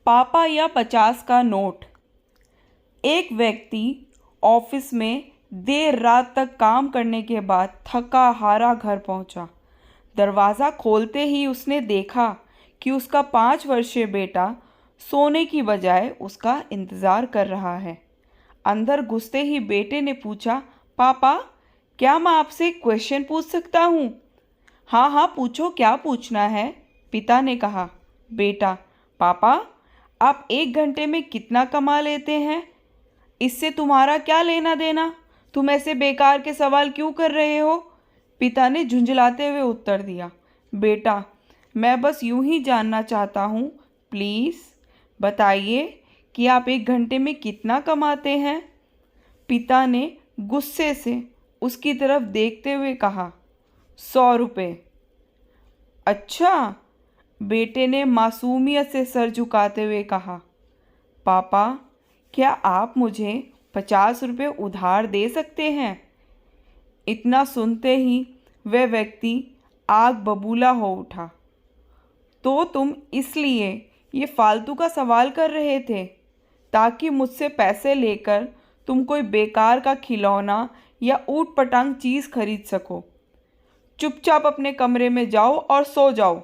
पापा या 50 का नोट। एक व्यक्ति ऑफिस में देर रात तक काम करने के बाद थका हारा घर पहुंचा। दरवाज़ा खोलते ही उसने देखा कि उसका 5 वर्षीय बेटा सोने की बजाय उसका इंतज़ार कर रहा है। अंदर घुसते ही बेटे ने पूछा, पापा, क्या मैं आपसे एक क्वेश्चन पूछ सकता हूँ? हाँ हाँ, पूछो, क्या पूछना है? पिता ने कहा। बेटा, पापा, आप 1 घंटे में कितना कमा लेते हैं? इससे तुम्हारा क्या लेना देना? तुम ऐसे बेकार के सवाल क्यों कर रहे हो? पिता ने झुंझलाते हुए उत्तर दिया। बेटा, मैं बस यूं ही जानना चाहता हूँ, प्लीज़ बताइए कि आप 1 घंटे में कितना कमाते हैं? पिता ने गुस्से से उसकी तरफ देखते हुए कहा, 100 रुपये। अच्छा, बेटे ने मासूमियत से सर झुकाते हुए कहा। पापा, क्या आप मुझे 50 रुपये उधार दे सकते हैं? इतना सुनते ही वह व्यक्ति आग बबूला हो उठा। तो तुम इसलिए ये फालतू का सवाल कर रहे थे ताकि मुझसे पैसे लेकर तुम कोई बेकार का खिलौना या ऊट पटांग चीज़ खरीद सको। चुपचाप अपने कमरे में जाओ और सो जाओ।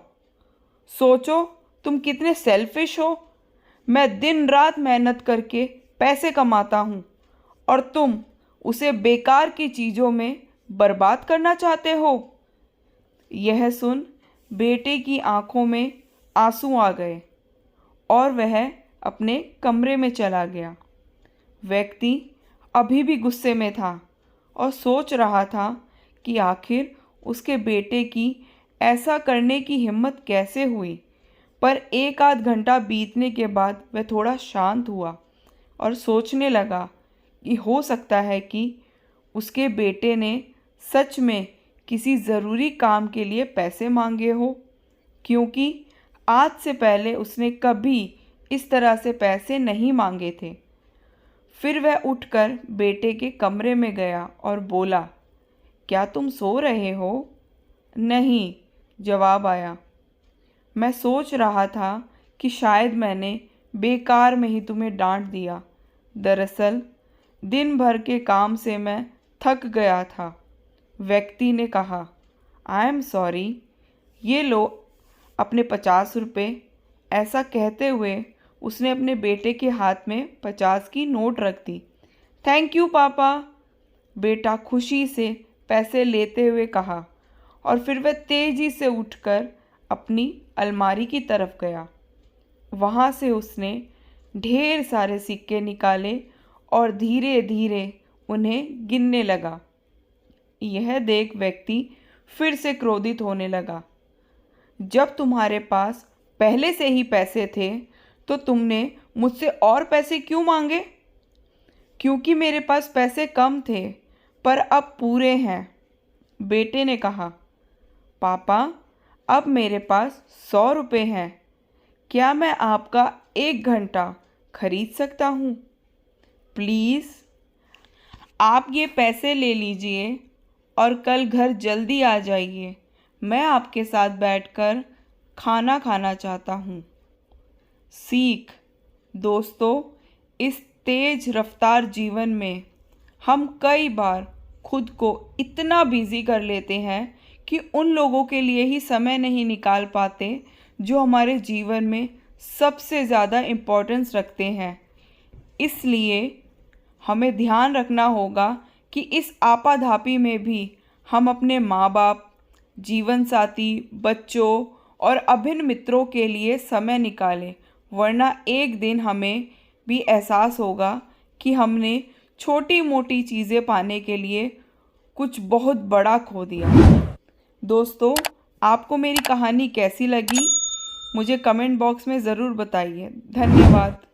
सोचो तुम कितने सेल्फिश हो। मैं दिन रात मेहनत करके पैसे कमाता हूँ और तुम उसे बेकार की चीज़ों में बर्बाद करना चाहते हो। यह सुन बेटे की आंखों में आंसू आ गए और वह अपने कमरे में चला गया। व्यक्ति अभी भी गुस्से में था और सोच रहा था कि आखिर उसके बेटे की ऐसा करने की हिम्मत कैसे हुई। पर 1 आध घंटा बीतने के बाद वह थोड़ा शांत हुआ और सोचने लगा कि हो सकता है कि उसके बेटे ने सच में किसी ज़रूरी काम के लिए पैसे मांगे हो, क्योंकि आज से पहले उसने कभी इस तरह से पैसे नहीं मांगे थे। फिर वह उठकर बेटे के कमरे में गया और बोला, क्या तुम सो रहे हो? नहीं, जवाब आया। मैं सोच रहा था कि शायद मैंने बेकार में ही तुम्हें डांट दिया। दरअसल दिन भर के काम से मैं थक गया था। व्यक्ति ने कहा, आई एम सॉरी, ये लो अपने 50 रुपये। ऐसा कहते हुए उसने अपने बेटे के हाथ में 50 की नोट रख दी। थैंक यू पापा, बेटा खुशी से पैसे लेते हुए कहा और फिर वह तेज़ी से उठकर अपनी अलमारी की तरफ गया। वहाँ से उसने ढेर सारे सिक्के निकाले और धीरे धीरे उन्हें गिनने लगा। यह देख व्यक्ति फिर से क्रोधित होने लगा। जब तुम्हारे पास पहले से ही पैसे थे तो तुमने मुझसे और पैसे क्यों मांगे? क्योंकि मेरे पास पैसे कम थे पर अब पूरे हैं, बेटे ने कहा। पापा, अब मेरे पास 100 रुपये हैं। क्या मैं आपका 1 घंटा खरीद सकता हूँ? प्लीज़ आप ये पैसे ले लीजिए और कल घर जल्दी आ जाइए। मैं आपके साथ बैठकर खाना खाना चाहता हूँ। सीख। दोस्तों, इस तेज़ रफ्तार जीवन में हम कई बार खुद को इतना बिज़ी कर लेते हैं कि उन लोगों के लिए ही समय नहीं निकाल पाते जो हमारे जीवन में सबसे ज़्यादा इम्पोर्टेंस रखते हैं। इसलिए हमें ध्यान रखना होगा कि इस आपाधापी में भी हम अपने माँ बाप, जीवन साथी, बच्चों और अभिन्न मित्रों के लिए समय निकालें, वरना एक दिन हमें भी एहसास होगा कि हमने छोटी मोटी चीज़ें पाने के लिए कुछ बहुत बड़ा खो दिया। दोस्तों, आपको मेरी कहानी कैसी लगी? मुझे कमेंट बॉक्स में ज़रूर बताइए। धन्यवाद।